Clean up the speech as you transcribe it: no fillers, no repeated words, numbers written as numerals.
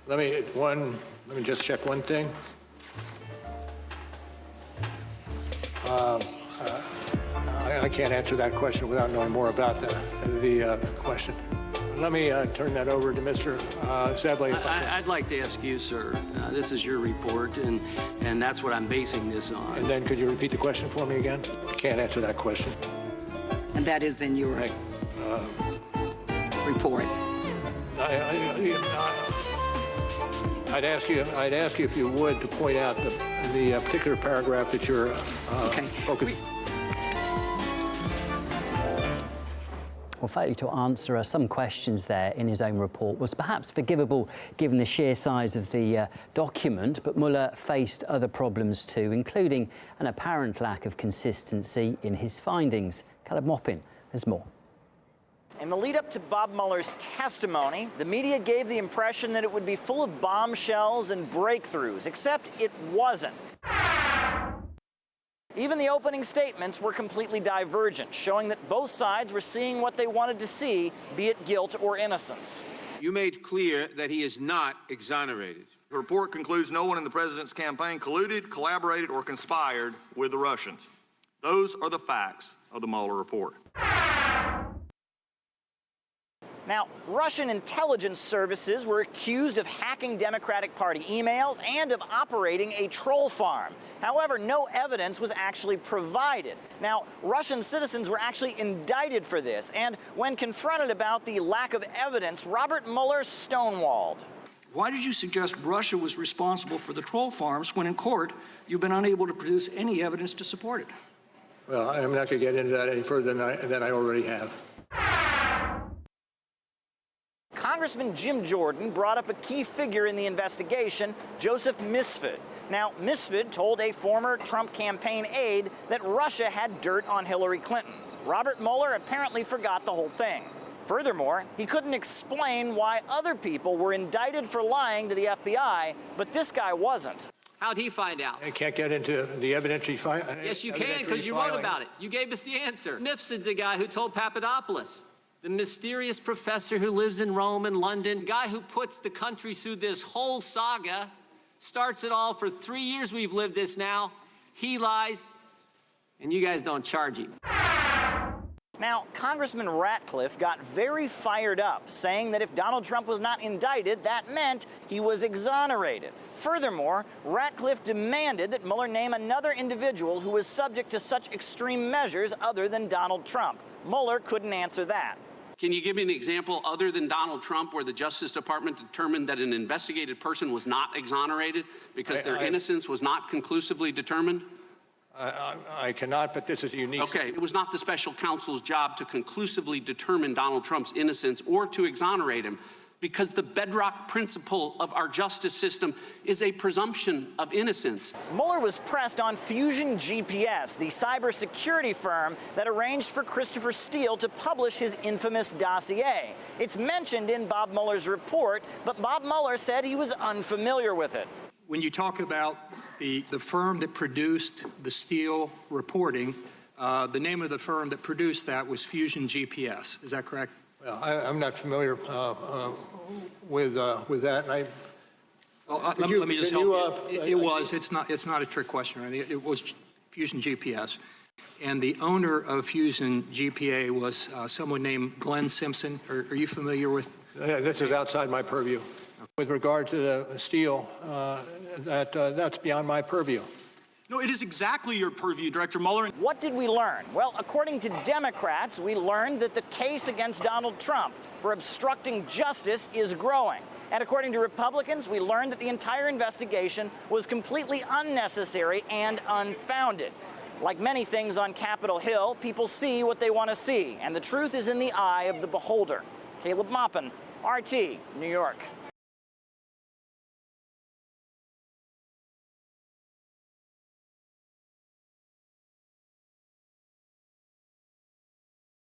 Let me just check one thing. I can't answer that question without knowing more about the question. Let me turn that over to Mr. Zebley. I'd like to ask you, sir. This is your report, and that's what I'm basing this on. And then could you repeat the question for me again? I can't answer that question. And that is in your report. I'd ask you if you would to point out the particular paragraph that you're focused. Well, failure to answer some questions there in his own report was perhaps forgivable given the sheer size of the document, but Mueller faced other problems too, including an apparent lack of consistency in his findings. Caleb Maupin has more. In the lead-up to Bob Mueller's testimony, the media gave the impression that it would be full of bombshells and breakthroughs, except it wasn't. Even the opening statements were completely divergent, showing that both sides were seeing what they wanted to see, be it guilt or innocence. You made clear that he is not exonerated. The report concludes no one in the president's campaign colluded, collaborated, or conspired with the Russians. Those are the facts of the Mueller report. Now, Russian intelligence services were accused of hacking Democratic Party emails and of operating a troll farm. However, no evidence was actually provided. Now, Russian citizens were actually indicted for this, and when confronted about the lack of evidence, Robert Mueller stonewalled. Why did you suggest Russia was responsible for the troll farms when in court you've been unable to produce any evidence to support it? Well, I'm not going to get into that any further than I already have. Congressman Jim Jordan brought up a key figure in the investigation, Joseph Misfit. Now, Misfit told a former Trump campaign aide that Russia had dirt on Hillary Clinton. Robert Mueller apparently forgot the whole thing. Furthermore, he couldn't explain why other people were indicted for lying to the FBI, but this guy wasn't. How'd he find out? I can't get into the evidentiary filing. Yes, you can, because you wrote about it. You gave us the answer. Mifsid's a guy who told Papadopoulos, the mysterious professor who lives in Rome and London, guy who puts the country through this whole saga, starts it all. For 3 years we've lived this now. He lies, and you guys don't charge him. Now, Congressman Ratcliffe got very fired up, saying that if Donald Trump was not indicted, that meant he was exonerated. Furthermore, Ratcliffe demanded that Mueller name another individual who was subject to such extreme measures other than Donald Trump. Mueller couldn't answer that. Can you give me an example other than Donald Trump where the Justice Department determined that an investigated person was not exonerated because their innocence was not conclusively determined? I cannot, but this is unique. Okay, it was not the special counsel's job to conclusively determine Donald Trump's innocence or to exonerate him, because the bedrock principle of our justice system is a presumption of innocence. Mueller was pressed on Fusion GPS, the cybersecurity firm that arranged for Christopher Steele to publish his infamous dossier. It's mentioned in Bob Mueller's report, but Bob Mueller said he was unfamiliar with it. When you talk about the firm that produced the Steele reporting, the name of the firm that produced that was Fusion GPS. Is that correct? Well, I'm not familiar with that. And let me just help you. It's not a trick question. Right? It was Fusion GPS. And the owner of Fusion GPA was someone named Glenn Simpson. Are you familiar with? This is outside my purview. With regard to the Steele, that's beyond my purview. No, it is exactly your purview, Director Mueller. What did we learn? Well, according to Democrats, we learned that the case against Donald Trump for obstructing justice is growing. And according to Republicans, we learned that the entire investigation was completely unnecessary and unfounded. Like many things on Capitol Hill, people see what they want to see, and the truth is in the eye of the beholder. Caleb Maupin, RT, New York.